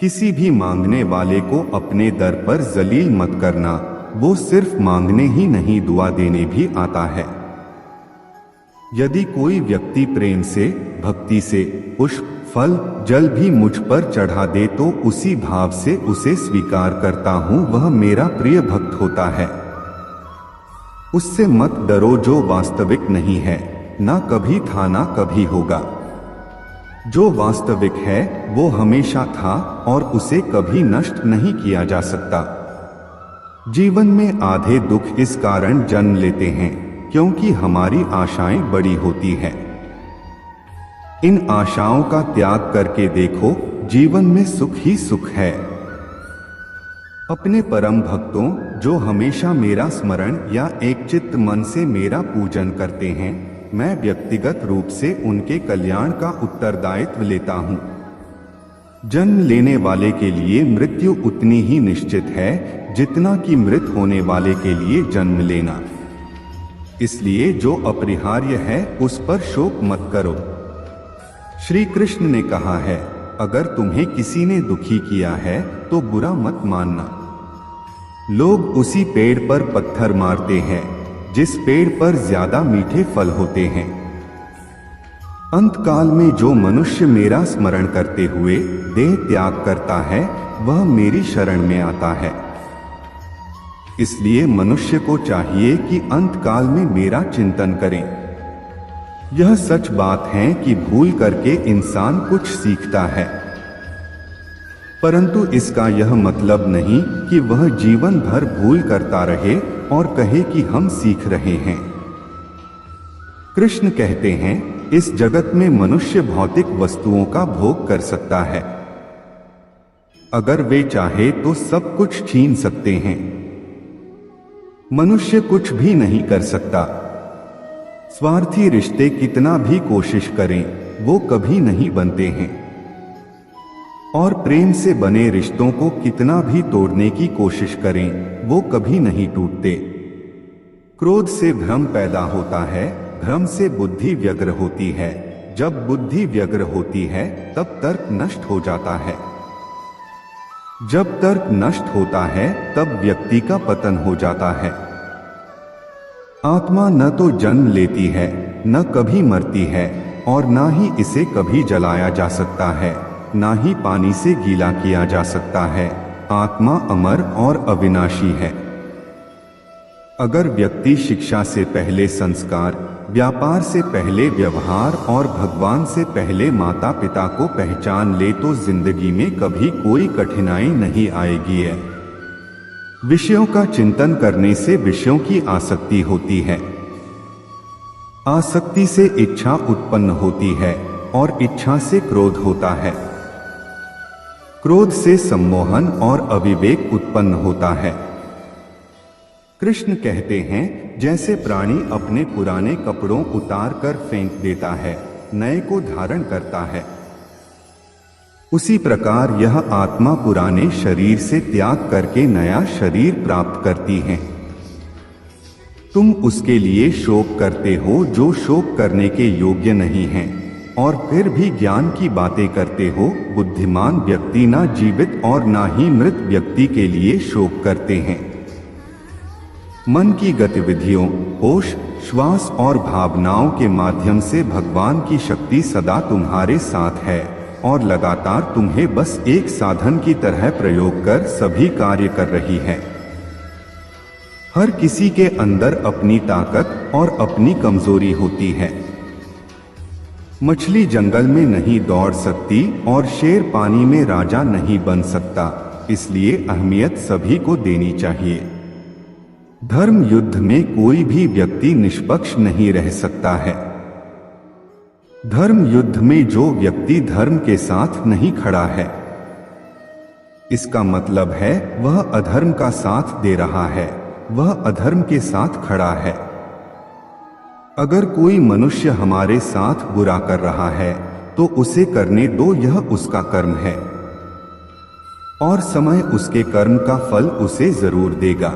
किसी भी मांगने वाले को अपने दर पर जलील मत करना, वो सिर्फ मांगने ही नहीं दुआ देने भी आता है। यदि कोई व्यक्ति प्रेम से, भक्ति से पुष्प, फल, जल भी मुझ पर चढ़ा दे तो उसी भाव से उसे स्वीकार करता हूँ, वह मेरा प्रिय भक्त होता है। उससे मत डरो जो वास्तविक नहीं है, ना कभी था ना कभी होगा। जो वास्तविक है वो हमेशा था और उसे कभी नष्ट नहीं किया जा सकता। जीवन में आधे दुख इस कारण जन्म लेते हैं क्योंकि हमारी आशाएं बड़ी होती हैं। इन आशाओं का त्याग करके देखो, जीवन में सुख ही सुख है। अपने परम भक्तों जो हमेशा मेरा स्मरण या एक चित्त मन से मेरा पूजन करते हैं, मैं व्यक्तिगत रूप से उनके कल्याण का उत्तरदायित्व लेता हूँ। जन्म लेने वाले के लिए मृत्यु उतनी ही निश्चित है जितना कि मृत होने वाले के लिए जन्म लेना। इसलिए जो अपरिहार्य है उस पर शोक मत करो। श्री कृष्ण ने कहा है, अगर तुम्हें किसी ने दुखी किया है तो बुरा मत मानना। लोग उसी पेड़ पर पत्थर मारते हैं जिस पेड़ पर ज्यादा मीठे फल होते हैं। अंतकाल में जो मनुष्य मेरा स्मरण करते हुए देह त्याग करता है वह मेरी शरण में आता है। इसलिए मनुष्य को चाहिए कि अंतकाल में मेरा चिंतन करें। यह सच बात है कि भूल करके इंसान कुछ सीखता है, परंतु इसका यह मतलब नहीं कि वह जीवन भर भूल करता रहे और कहे कि हम सीख रहे हैं। कृष्ण कहते हैं, इस जगत में मनुष्य भौतिक वस्तुओं का भोग कर सकता है। अगर वे चाहे तो सब कुछ छीन सकते हैं। मनुष्य कुछ भी नहीं कर सकता। स्वार्थी रिश्ते कितना भी कोशिश करें वो कभी नहीं बनते हैं, और प्रेम से बने रिश्तों को कितना भी तोड़ने की कोशिश करें वो कभी नहीं टूटते। क्रोध से भ्रम पैदा होता है, भ्रम से बुद्धि व्यग्र होती है, जब बुद्धि व्यग्र होती है तब तर्क नष्ट हो जाता है। जब तर्क नष्ट होता है तब व्यक्ति का पतन हो जाता है। आत्मा न तो जन्म लेती है, न कभी मरती है, और ना ही इसे कभी जलाया जा सकता है, ना ही पानी से गीला किया जा सकता है। आत्मा अमर और अविनाशी है। अगर व्यक्ति शिक्षा से पहले संस्कार, व्यापार से पहले व्यवहार और भगवान से पहले माता पिता को पहचान ले तो जिंदगी में कभी कोई कठिनाई नहीं आएगी है। विषयों का चिंतन करने से विषयों की आसक्ति होती है। आसक्ति से इच्छा उत्पन्न होती है और इच्छा से क्रोध होता है। क्रोध से सम्मोहन और अविवेक उत्पन्न होता है। कृष्ण कहते हैं, जैसे प्राणी अपने पुराने कपड़ों उतार कर फेंक देता है, नए को धारण करता है, उसी प्रकार यह आत्मा पुराने शरीर से त्याग करके नया शरीर प्राप्त करती है। तुम उसके लिए शोक करते हो जो शोक करने के योग्य नहीं है, और फिर भी ज्ञान की बातें करते हो। बुद्धिमान व्यक्ति ना जीवित और ना ही मृत व्यक्ति के लिए शोक करते हैं। मन की गतिविधियों, होश, श्वास और भावनाओं के माध्यम से भगवान की शक्ति सदा तुम्हारे साथ है और लगातार तुम्हें बस एक साधन की तरह प्रयोग कर सभी कार्य कर रही है। हर किसी के अंदर अपनी ताकत और अपनी कमजोरी होती है। मछली जंगल में नहीं दौड़ सकती और शेर पानी में राजा नहीं बन सकता, इसलिए अहमियत सभी को देनी चाहिए। धर्म युद्ध में कोई भी व्यक्ति निष्पक्ष नहीं रह सकता है। धर्म युद्ध में जो व्यक्ति धर्म के साथ नहीं खड़ा है, इसका मतलब है वह अधर्म का साथ दे रहा है, वह अधर्म के साथ खड़ा है। अगर कोई मनुष्य हमारे साथ बुरा कर रहा है तो उसे करने दो, यह उसका कर्म है और समय उसके कर्म का फल उसे जरूर देगा।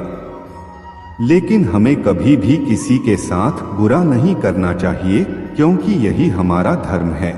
लेकिन हमें कभी भी किसी के साथ बुरा नहीं करना चाहिए, क्योंकि यही हमारा धर्म है।